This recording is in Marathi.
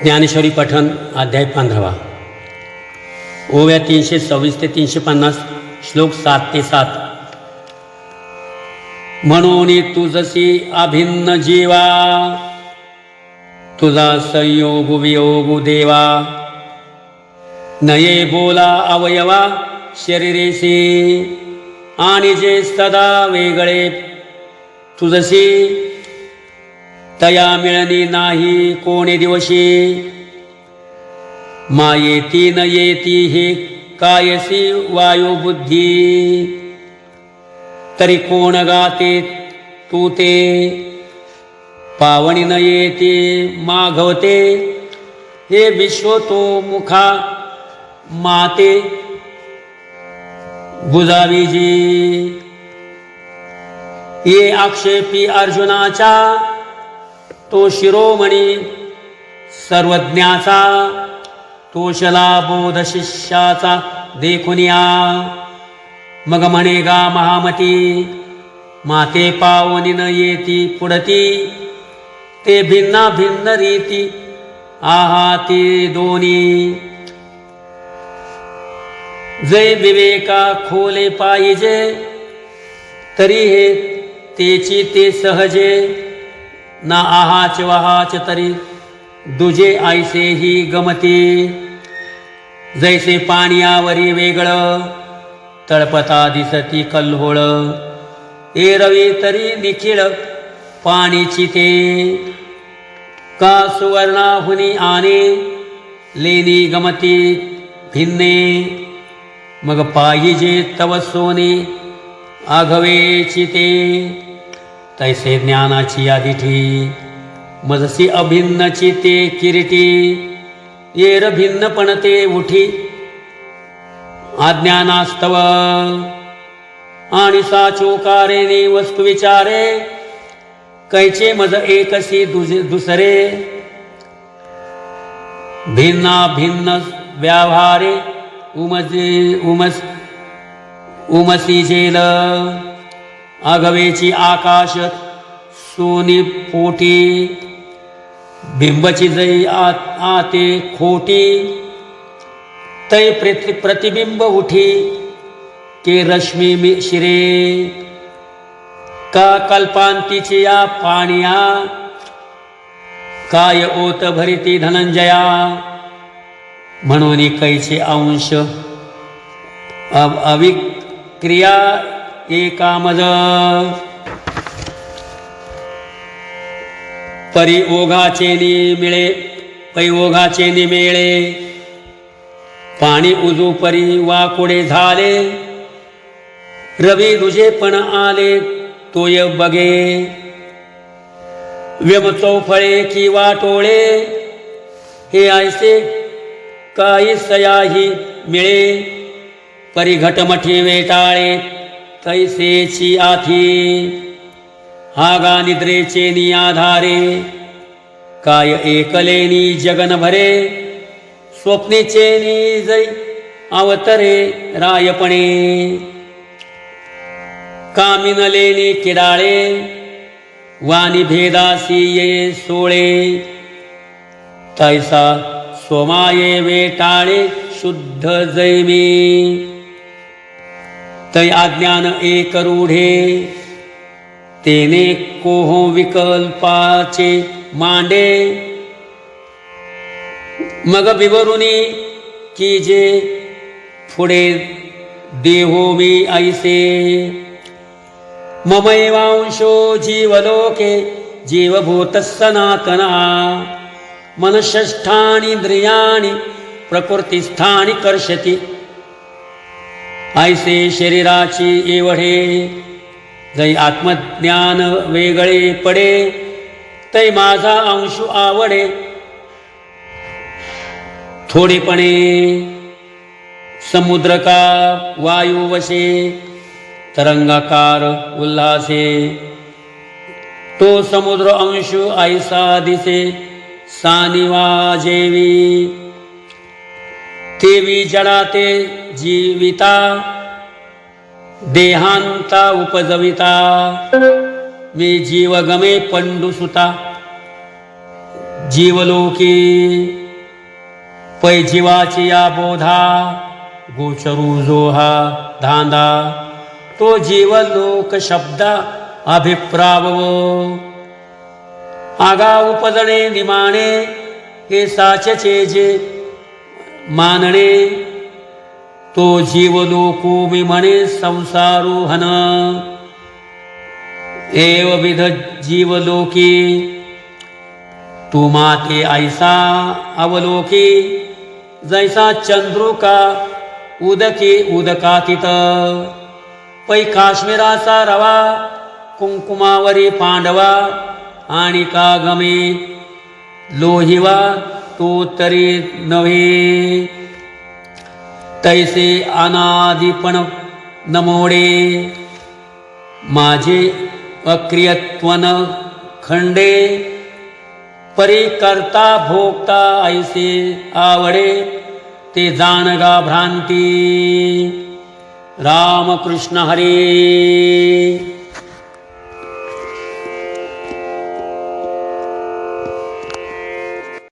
ज्ञानेश्वरी पठण अध्याय 15 ओव्या 326 ते 350 श्लोक 7 ते 7। म्हणून तुझसी अभिन्न जीवा तुझा संयोग वियोग देवा नये बोला अवयवा शरीरेसी आणि जे सदा वेगळे तुझसी तया मिळणी नाही कोणे दिवशी मायेती न येती हे कायसी वायू बुद्धी तरी कोण गाते तू ते पावणी न येते माघवते हे विश्व तो मुखा माते बुजावीजी ये आक्षेपी अर्जुनाचा तो शिरोमणी सर्वज्ञाचा तोषला बोध शिष्याचा देखुनिया मग म्हणे गा महामती माते पावनी न येती पुढती ते भिन्ना भिन्न रीती आहाती दोन्ही जय विवेका खोले पाहिजे तरी हे तेची ते सहजे ना आहाच वहाच तरी दुजे ऐसे ही गमती जैसे पाण्यावरी वेगळं तळपता दिसती कल्होळ एरवी तरी निखिळ पाणीची ते का सुवर्णाहुनी आने लेनी गमती भिन्ने मग पाहिजे तव सोने आघवेची ते तैसे ज्ञानाची आदिठी मजसी अभिन्नची ते किरीटी येर भिन्न पण ते उठी अज्ञानास्तव आणि साचोकारेने वस्तू विचारे कैचे मज एकसी दुसरे भिन्ना भिन्न व्यावहारे उमसी जेल आघवेची आकाश सोनी पोटी बिंबची जई आते खोटी तै प्रतिबिंब उठी के रश्मी शिरे का कल्पांतीची या पाणिया काय ओत भरिती धनंजया म्हणून कैचे अंश अविक्रिया एकामज परी ओघाचे मिळे पै ओघाचे निमेळे पाणी उजू परी वाकुडे झाले रवी दुजे पण आले तोय बगे व्यम चौफळे की वाटोळे हे ऐसे काही सयाही मिळे परी घटमठी वेटाळे तैसेची आथी हागा निद्रेचे नि आधारे काय एकलेनी जगन भरे स्वप्नेचे नि जै अवतरे रायपणे कामिनलेनी किडाळे वाणी भेदासी ये सोळे तैसा सोमाये वेटाळे शुद्ध जैमी तै अज्ञान एक रूढे तेने कोहो विकल्पाचे मांडे मग विवरुनी की जे पुढे देहो मी ऐसे ममैवांशो जीवलोके जीवभूत सनातना मनषष्ठानींद्रियाणि प्रकृतिस्थानी कर्षति ऐसे शरीराची एवढे जै आत्मज्ञान वेगळे पडे तै माझा अंश आवडे थोडेपणे समुद्र का वायू वशे तरंगाकार उल्हासे तो समुद्र अंश ऐसा दिसे सानिवा जेवी तेवी जडाते जीविता देहांता उपजविता मी जीवगमे पंडुसुता जीवलोकी पै जीवाची या बोधा गोचरू जो हा धांदा तो जीवलोक शब्द अभिप्रावव आगा उपजणे निमाणे हे साचेचे जे मानणे तो जीवलोको मी म्हणे संसारोहन एवविध जीवलोकी तू माते ऐसा अवलोकी जैसा चंद्रुका उदकी उदकातीत पै काश्मीराचा रवा कुंकुमावरी पांडवा आणि का गमे लोहिवा तो तरी नव्हे तैसे अनादिपण नमोडे माझे अक्रियत्वन खंडे परिकर्ता भोगता ऐसे आवडे ते जानगा भ्रांती रामकृष्ण हरी।